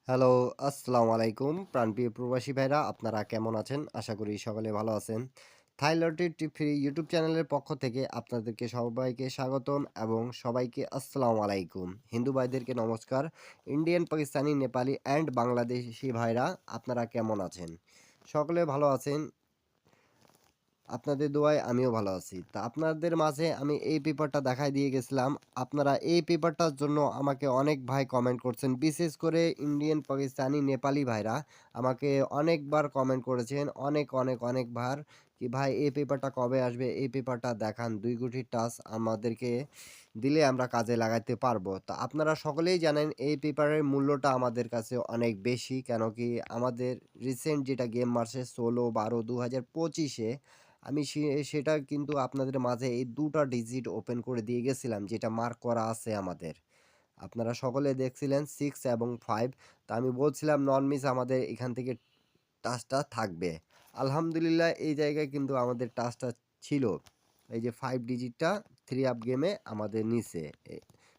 Hello, আসসালামু আলাইকুম। প্রাণপ্রিয় প্রবাসী ভাইরা আপনারা কেমন আছেন? আশা করি সকলে ভালো আছেন। থাই লটারি টিপ ফ্রি ইউটিউব চ্যানেলের পক্ষ থেকে আপনাদেরকে সবাইকে স্বাগতম এবং সবাইকে আসসালামু আলাইকুম। হিন্দু ভাইদেরকে নমস্কার। ইন্ডিয়ান, পাকিস্তানি, নেপালি অ্যান্ড বাংলাদেশি ভাইরা আপনারা কেমন আছেন? সকলে ভালো আছেন? আপনাদের দোয়ায় আমিও ভালো আছি। তা আপনাদের মাঝে আমি এই পেপারটা দেখায় দিয়ে গেছিলাম। আপনারা এই পেপারটার জন্য আমাকে অনেক ভাই কমেন্ট করছেন। বিশেষ করে ইন্ডিয়ান, পাকিস্তানি, নেপালি ভাইরা আমাকে অনেকবার কমেন্ট করেছেন। অনেকবার কি ভাই এই পেপারটা কবে আসবে? এই পেপারটা দেখান। ২ গুটির টাচ আমাদেরকে দিলে আমরা কাজে লাগাইতে পারবো। তা আপনারা সকলেই জানেন এই পেপারের মূল্যটা আমাদের কাছে অনেক বেশি। কেন কি আমাদের রিসেন্ট যেটা গেম মারছে ১৬/১২/২০২৫ এ আমি সেটা কিন্তু আপনাদের মাঝে এই ২ টা ডিজিট ওপেন করে দিয়ে গেছিলাম যেটা মার্ক করা আছে আমাদের। আপনারা সকলে দেখছিলেন 6 এবং ৫। তা আমি বলছিলাম নন মিস আমাদের এখান থেকে টাচটা থাকবে। আলহামদুলিল্লাহ এই জায়গায় কিন্তু আমাদের টাচটা ছিল। এই যে ৫ ডিজিটটা 3 আপ গেমে আমাদের নিছে।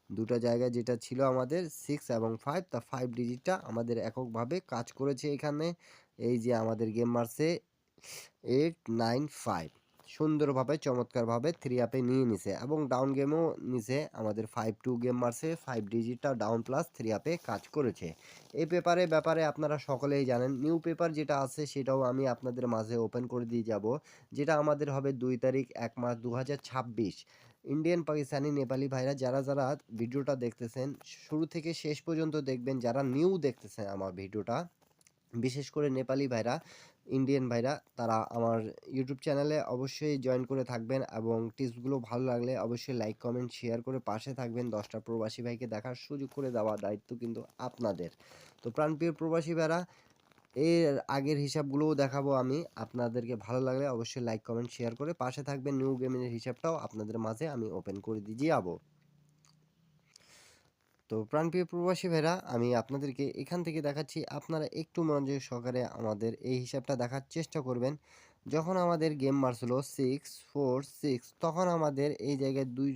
২ টা জায়গায় যেটা ছিল আমাদের 6 এবং ৫ তা ৫ ডিজিটটা আমাদের এককভাবে কাজ করেছে এখানে। এই যে আমাদের গেম মারছে 895 সুন্দরভাবে চমৎকারভাবে 3 আপে নিয়ে নিছে এবং ডাউন গেমও নিছে আমাদের 5-2 গেম মারছে 5 ডিজিটটা ডাউন প্লাস 3 আপে কাজ করেছে। এই ব্যাপারে আপনারা সকলেই জানেন। নিউ পেপার যেটা আছে সেটাও আমি আপনাদের মাঝে ওপেন করে দিয়ে যাব। যেটা আমাদের হবে ২ তারিখ ১ মাস ২০২৬। ইন্ডিয়ান, পাকিস্তানি, নেপালি ভাইরা যারা ভিডিওটা দেখতেছেন শুরু থেকে শেষ পর্যন্ত দেখবেন। যারা নিউ দেখতেছেন আমার ভিডিওটা, বিশেষ করে নেপালি ভাইরা, ইন্ডিয়ান ভাইরা, তারা আমার ইউটিউব চ্যানেলে অবশ্যই জয়েন করে থাকবেন এবং টিপসগুলো ভালো লাগলে অবশ্যই লাইক, কমেন্ট, শেয়ার করে পাশে থাকবেন। ১০টা প্রবাসী ভাইকে দেখার সুযোগ করে দেওয়া দায়িত্ব কিন্তু আপনাদের। তো প্রাণপ্রিয় প্রবাসী ভাইরা, এর আগের হিসাবগুলোও দেখাবো আমি। আপনাদেরকে ভালো লাগলে অবশ্যই লাইক, কমেন্ট, শেয়ার করে পাশে থাকবেন। নিউ গেমের হিসাবটাও আপনাদের মাঝে আমি ওপেন করে দিয়ে যাবো। তো প্রাণপ্রিয় প্রবাসী ভাইরা, আমি আপনাদেরকে এখান থেকে দেখাচ্ছি। আপনারা একটু মনোযোগ সহকারে আমাদের এই হিসাবটা দেখার চেষ্টা করবেন। যখন আমাদের গেম মারছিল 6-4-6 তখন আমাদের এই জায়গায় ২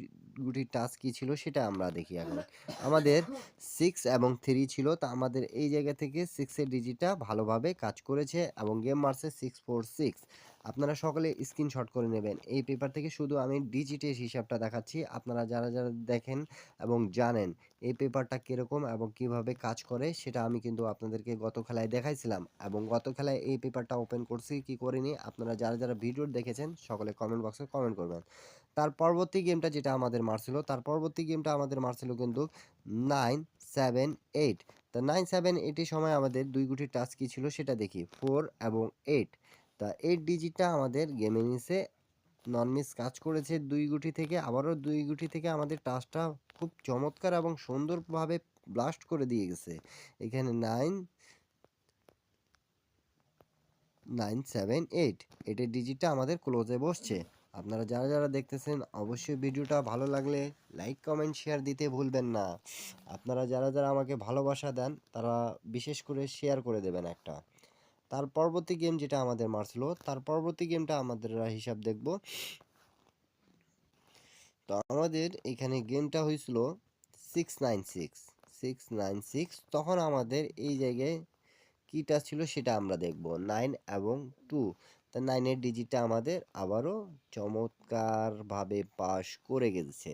গুটির টাচ কী ছিল সেটা আমরা দেখি এখন। আমাদের 6 এবং 3 ছিল। তা আমাদের এই জায়গা থেকে 6 এর ডিজিটটা ভালোভাবে কাজ করেছে এবং গেম মারছে 6-4-6। আপনারা সকলে স্ক্রিনশট করে নেবেন। এই পেপার থেকে শুধু আমি ডিজিটের হিসাবটা দেখাচ্ছি। আপনারা যারা দেখেন এবং জানেন এই পেপারটা কীরকম এবং কিভাবে কাজ করে সেটা আমি কিন্তু আপনাদেরকে গত খেলায় দেখাইছিলাম এবং গত খেলায় এই পেপারটা ওপেন করছি কি করিনি আপনারা যারা ভিডিও দেখেছেন সকলে কমেন্ট বক্সে কমেন্ট করবেন। তার পরবর্তী গেমটা যেটা আমাদের মারছিল, তার পরবর্তী গেমটা আমাদের মারছিল কিন্তু 9-7-8। তা 9-7-8 এর সময় আমাদের ২ গুটির টাচ কী ছিল সেটা দেখি 4 এবং 8। তা 8 ডিজিটটা আমাদের গেমে নিছে, নন মিস কাজ করেছে ২ গুটি থেকে। আবারও ২ গুটি থেকে আমাদের টাচটা খুব চমৎকার এবং সুন্দরভাবে ব্লাস্ট করে দিয়ে গেছে। এখানে 9-7-8 এটার ডিজিটটা আমাদের ক্লোজে বসছে। আপনারা যারা দেখতেছেন অবশ্যই ভিডিওটা ভালো লাগলে লাইক, কমেন্ট, শেয়ার দিতে ভুলবেন না। আপনারা যারা আমাকে ভালোবাসা দেন তারা বিশেষ করে শেয়ার করে দেবেন একটা। তার পরবর্তী গেম যেটা আমাদের মারছিল, তার পরবর্তী গেমটা আমাদের হিসাব দেখব। তো আমাদের এখানে গেমটা হয়েছিল 696 তখন আমাদের এই জায়গায় কীটা ছিল সেটা আমরা দেখব 9 এবং 2। তা 9-এর ডিজিটটা আমাদের আবারও চমৎকারভাবে পাস করে গেছে।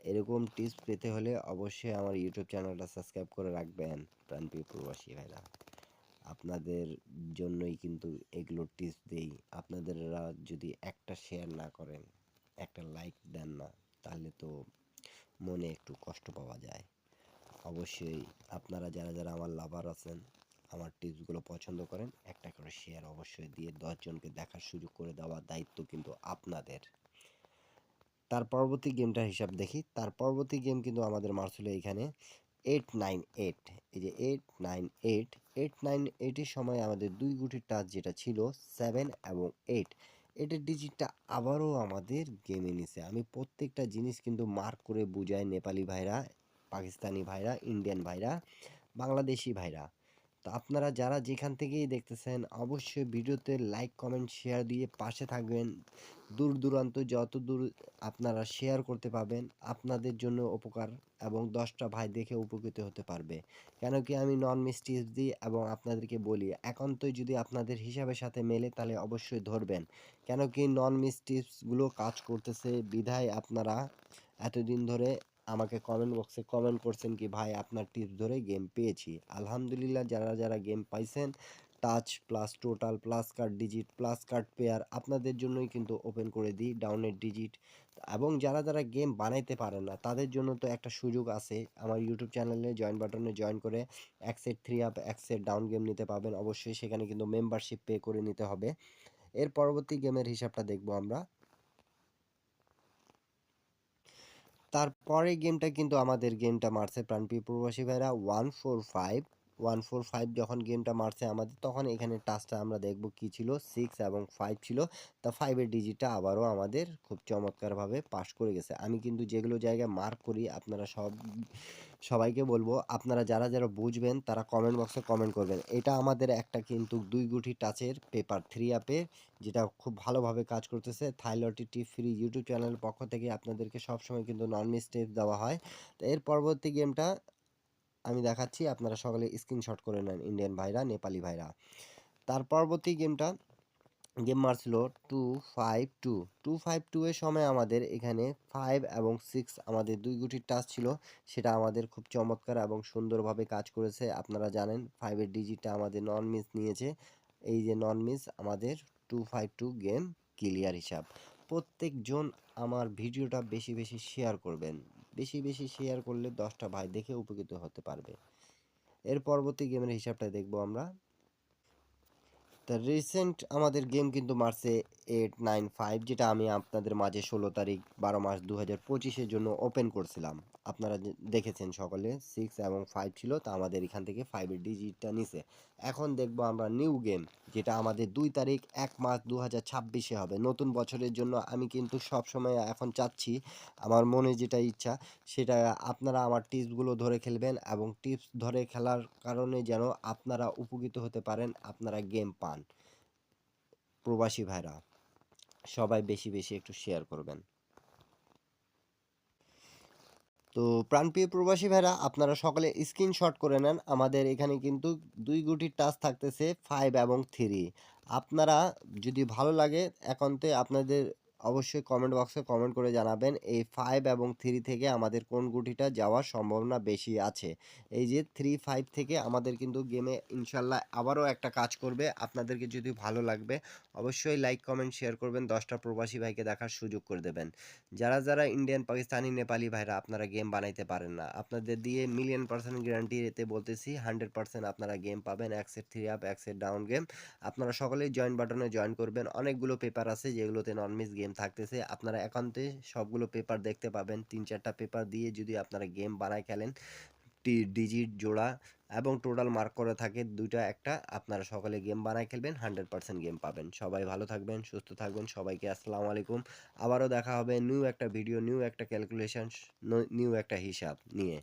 এরকম টিপস পেতে হলে অবশ্যই আমার ইউটিউব চ্যানেলটা সাবস্ক্রাইব করে রাখবেন প্রাণপ্রিয় প্রবাসী ভাইরা। আপনাদের জন্যই কিন্তু এগুলো টিপস দেই। আপনাদেররা যদি একটা শেয়ার না করেন, একটা লাইক দেন না, তাহলে তো মনে একটু কষ্ট পাওয়া যায়। অবশ্যই আপনারা যারা আমার লাভার আছেন, আমার টিপসগুলো পছন্দ করেন, একটা করে শেয়ার অবশ্যই দিয়ে ১০ জনকে দেখার সুযোগ করে দেওয়ার দায়িত্ব কিন্তু আপনাদের। তার পরবর্তী গেমটার হিসাব দেখি। তার পরবর্তী গেম কিন্তু আমাদের মারছিল এখানে 898। এই যে 898 এর সময় আমাদের ২ গুটির টাচ যেটা ছিল 7 এবং 8। এটার ডিজিটটা আবারও আমাদের গেমে নিছে। আমি প্রত্যেকটা জিনিস কিন্তু মার্ক করে বুঝাই নেপালি ভাইরা, পাকিস্তানি ভাইরা, ইন্ডিয়ান ভাইরা, বাংলাদেশি ভাইরা। তো আপনারা যারা যেখান থেকেই দেখতেছেন অবশ্যই ভিডিওতে লাইক, কমেন্ট, শেয়ার দিয়ে পাশে থাকবেন। দূর দূরান্ত যতদূর আপনারা শেয়ার করতে পারবেন আপনাদের জন্য উপকার এবং 10টা ভাই দেখে উপকৃত হতে পারবে। কেন কি আমি নন মিস টিপস দিই এবং আপনাদেরকে বলি একান্তই যদি আপনাদের হিসাবের সাথে মেলে তাহলে অবশ্যই ধরবেন। কেন কি নন মিস টিপসগুলো কাজ করতেছে বিধায় আপনারা এতদিন ধরে আমাকে কমেন্ট বক্সে কমেন্ট করছেন কি ভাই আপনার টিপস ধরে গেম পেয়েছি। আলহামদুলিল্লাহ যারা যারা গেম পাইছেন touch plus total plus card digit plus card pair আপনাদের জন্যই কিন্তু ওপেন করে দিই ডাউনের ডিজিট। এবং যারা যারা গেম বানাইতে পারেন না তাদের জন্য তো একটা সুযোগ আছে আমার ইউটিউব চ্যানেলে জয়েন বাটনে জয়েন করে এক সেট 3 আপ এক সেট ডাউন গেম নিতে পারবেন। অবশ্যই সেখানে কিন্তু মেম্বারশিপ পে করে নিতে হবে। এর পরবর্তী গেমের হিসাবটা দেখবো আমরা। তারপরে গেমটা কিন্তু আমাদের গেমটা মারছে প্রাণপ্রিয় প্রবাসী ভাইরা 145 145 যখন গেমটা মারছে আমাদের তখন এখানে টাচটা আমরা দেখব কি ছিল 6 এবং 5 ছিল। তা 5 এর ডিজিটটা আবারও আমাদের খুব চমৎকারভাবে পাস করে গেছে। আমি কিন্তু যেগুলো জায়গায় মার্ক করি আপনারা সবাইকে বলবো আপনারা যারা যারা বুঝবেন তারা কমেন্ট বক্সে কমেন্ট করবেন। এটা আমাদের একটা কিন্তু 2 গুটি টাচের পেপার 3 অ্যাপে যেটা খুব ভালোভাবে কাজ করতেছে। থাইলটি টিপ ফ্রি ইউটিউব চ্যানেলের পক্ষ থেকে আপনাদেরকে সবসময় কিন্তু নন মিস টিপস দেওয়া হয়। তো এর পরবর্তী গেমটা আমি দেখাচ্ছি আপনারা সকলে স্ক্রিনশট করে নেন ইন্ডিয়ান ভাইরা নেপালি ভাইরা। তার পরবর্তী গেম মারছিল 252 252 এর সময় আমাদের এখানে 5 এবং 6 আমাদের 2 গুটির টাচ ছিল। সেটা আমাদের খুব চমৎকার এবং সুন্দরভাবে কাজ করেছে। আপনারা জানেন 5 এর ডিজিটটা আমাদের নন মিস নিয়েছে। এই যে নন মিস আমাদের 252 গেম ক্লিয়ার হিসাব। প্রত্যেকজন আমার ভিডিওটা বেশি বেশি শেয়ার করবেন। বেশি বেশি শেয়ার করলে 10টা ভাই দেখে উপকৃত হতে পারবে। এর পরবর্তী গেমের হিসাবটা দেখব আমরা। তা রিসেন্ট আমাদের গেম কিন্তু মারছে 895 যেটা আমি আপনাদের মাঝে 16 তারিখ 12 মাস 2025-এর জন্য ওপেন করছিলাম। আপনারা দেখেছেন সকলে 6 এবং 5 ছিল তা আমাদের এখান থেকে 5 এর ডিজিটটা নিছে। এখন দেখবো আমরা নিউ গেম যেটা আমাদের 2 তারিখ 1 মাস 2026-এ হবে নতুন বছরের জন্য। আমি কিন্তু সব সময় এখন চাচ্ছি আমার মনে যেটা ইচ্ছা সেটা আপনারা আমার টিপসগুলো ধরে খেলবেন এবং টিপস ধরে খেলার কারণে যেন আপনারা উপকৃত হতে পারেন আপনারা গেম পান। প্রবাসী ভাইরা সবাই বেশি বেশি একটু শেয়ার করবেন। তো প্রাণপ্রিয় প্রবাসী ভাইরা আপনারা সকলে স্ক্রিনশট করে নেন আমাদের এখানে কিন্তু 2 গুটির টাচ থাকতেছে 5 এবং 3। আপনারা যদি ভালো লাগে একান্তে আপনাদের অবশ্যই কমেন্ট বক্সে কমেন্ট করে জানাবেন এই 5 এবং 3 থেকে আমাদের কোন গুটিটা যাওয়ার সম্ভাবনা বেশি আছে। এই যে 3 5 থেকে আমাদের কিন্তু গেমে ইনশাল্লাহ আবারও একটা কাজ করবে। আপনাদেরকে যদি ভালো লাগবে অবশ্যই লাইক কমেন্ট শেয়ার করবেন 10টা প্রবাসী ভাইকে দেখার সুযোগ করে দেবেন। যারা যারা ইন্ডিয়ান পাকিস্তানি নেপালি ভাইরা আপনারা গেম বানাইতে পারেন না আপনাদের দিয়ে মিলিয়ন% গ্যারান্টি এতে বলতেছি 100% আপনারা গেম পাবেন এক সেট 3 আপ এক সেট ডাউন গেম। আপনারা সকলেই জয়েন বাটনে জয়েন করবেন। অনেকগুলো পেপার আছে যেগুলোতে নন মিস গেম থাকতেছে। আপনারা একান্তে সবগুলো পেপার দেখতে পাবেন 3-4টা পেপার দিয়ে যদি আপনারা গেম বানায় খেলেন ডিজিট জোড়া এবং টোটাল মার্ক করে থাকে 2টা একটা আপনারা সকালে গেম বানায় খেলবেন 100% গেম পাবেন। সবাই ভালো থাকবেন সুস্থ থাকবেন সবাইকে আসসালামু আলাইকুম। আবারও দেখা হবে নিউ একটা ভিডিও নিউ একটা ক্যালকুলেশন নিউ একটা হিসাব নিয়ে।